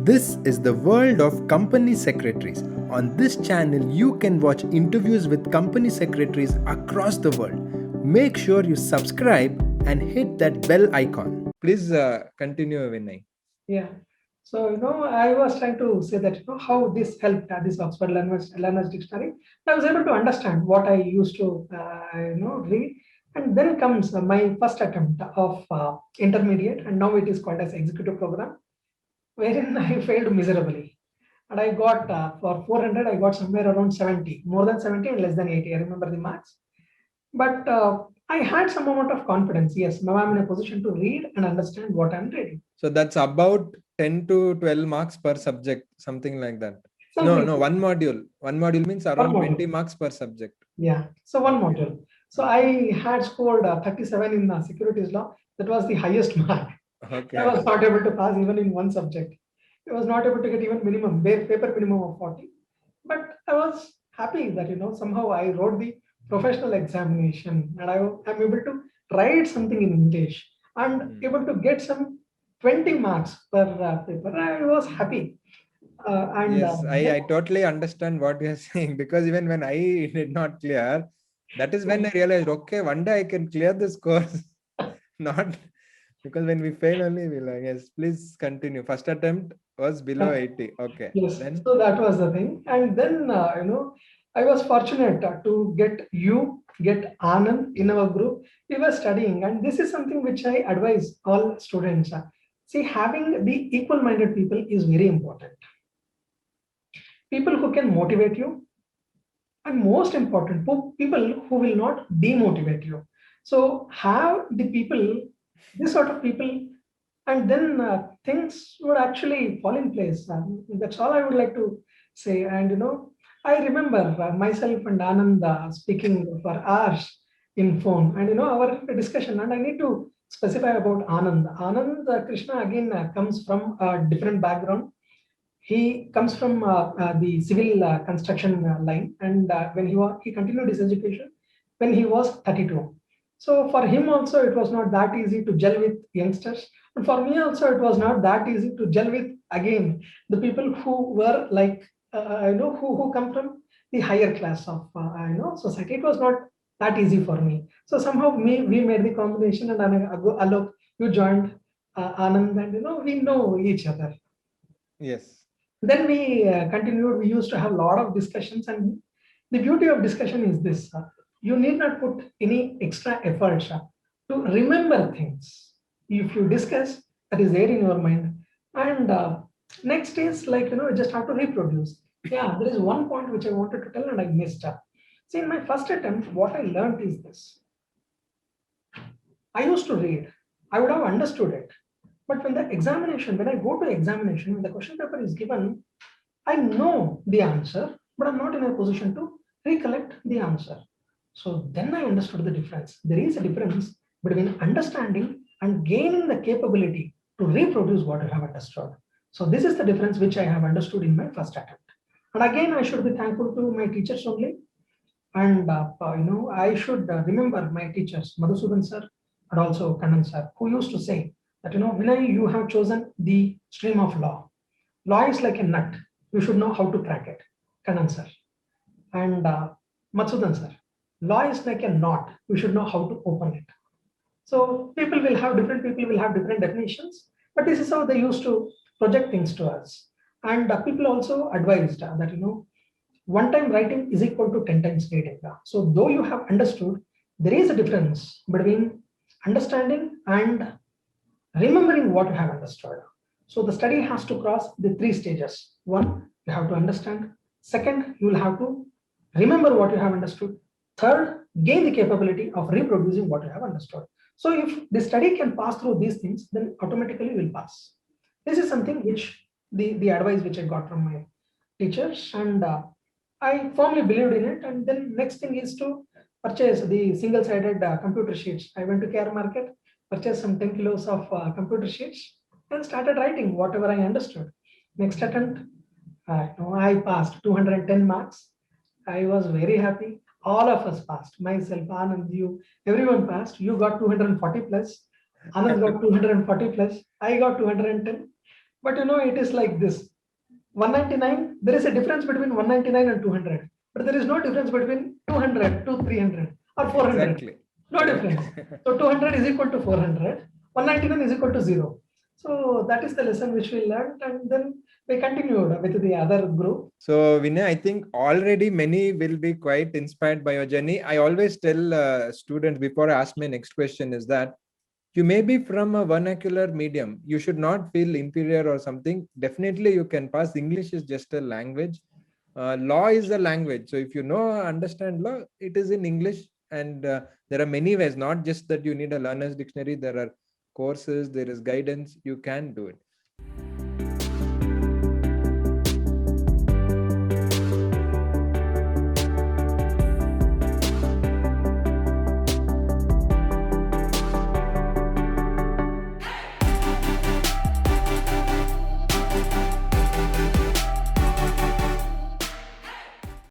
This is the world of company secretaries. On this channel, you can watch interviews with company secretaries across the world. Make sure you subscribe and hit that bell icon. Please continue, Vinay. Yeah. So, I was trying to say that, how this helped this Oxford Learner's Dictionary. I was able to understand what I used to, read. And then comes my first attempt of intermediate, and now it is called as executive program, wherein I failed miserably. And I got, for 400, I got somewhere around 70, more than 70 and less than 80. I remember the marks. But I had some amount of confidence. Yes, now I'm in a position to read and understand what I'm reading. So that's about 10 to 12 marks per subject, something like that. No, one module. One module means around 20 marks per subject. Yeah, so one module. So I had scored 37 in securities law. That was the highest mark. Okay. I was not able to pass even in one subject. I was not able to get even minimum, paper minimum of 40. But I was happy that, somehow I wrote the professional examination and I'm able to write something in English and able to get some 20 marks per paper. I was happy. Yes, I totally understand what you're saying, because even when I did not clear, that is when I realized, okay, one day I can clear this course. Not because when we fail only, we like, yes, please continue. First attempt was below 80. Okay. Yes, Then so that was the thing. And then, I was fortunate to get Anand in our group. We were studying, and this is something which I advise all students. See, having the equal-minded people is very important. People who can motivate you, and most important, people who will not demotivate you. So have the people, this sort of people, and then things would actually fall in place. That's all I would like to say. And I remember myself and Anand speaking for hours in phone, and our discussion. And I need to specify about Anand. Anand Krishna again comes from a different background. He comes from the civil construction line, and when he continued his education when he was 32. So for him also, it was not that easy to gel with youngsters, and for me also, it was not that easy to gel with again the people who were like who come from the higher class of society. It was not that easy for me. So somehow we made the combination, and Alok, you joined Anand, and we know each other. yes. Then we continued. We used to have a lot of discussions, and the beauty of discussion is this: you need not put any extra effort to remember things. If you discuss, that is there in your mind. And next is like you just have to reproduce. Yeah, there is one point which I wanted to tell and I missed. See, in my first attempt, what I learned is this: I used to read. I would have understood it. But when I go to examination, when the question paper is given, I know the answer, but I'm not in a position to recollect the answer. So then I understood the difference. There is a difference between understanding and gaining the capability to reproduce what you have understood. So this is the difference which I have understood in my first attempt. And again, I should be thankful to my teachers only. And I should remember my teachers, Madhusudan sir and also Kannan sir, who used to say that Vinay, you have chosen the stream of law. Law is like a nut. You should know how to crack it. Kannan sir. And Matsudan sir. Law is like a knot. You should know how to open it. So different people will have different definitions, but this is how they used to project things to us. And people also advised that one time writing is equal to 10 times reading. So though you have understood, there is a difference between understanding and remembering what you have understood. So the study has to cross the three stages. One, you have to understand. Second, you will have to remember what you have understood. Third, gain the capability of reproducing what you have understood. So if the study can pass through these things, then automatically will pass. This is something which the advice which I got from my teachers, and I firmly believed in it. And then next thing is to purchase the single-sided computer sheets. I went to Care Market, purchased some 10 kilos of computer sheets, and started writing whatever I understood. Next attempt, I passed 210 marks. I was very happy. All of us passed. Myself, Anand, you, everyone passed. You got 240 plus. Anand got 240 plus. I got 210. But it is like this. 199, there is a difference between 199 and 200. But there is no difference between 200 to 300 or 400. Exactly. No Correct. difference. So 200 is equal to 400. 199 is equal to 0. So that is the lesson which we learned, and then we continued with the other group. So Vinay, I think already many will be quite inspired by your journey. I always tell students before I ask my next question is that you may be from a vernacular medium. You should not feel inferior or something. Definitely you can pass. English is just a language. Law is a language. So if you know, understand law, it is in English. And there are many ways, not just that you need a learner's dictionary. There are courses, there is guidance. You can do it.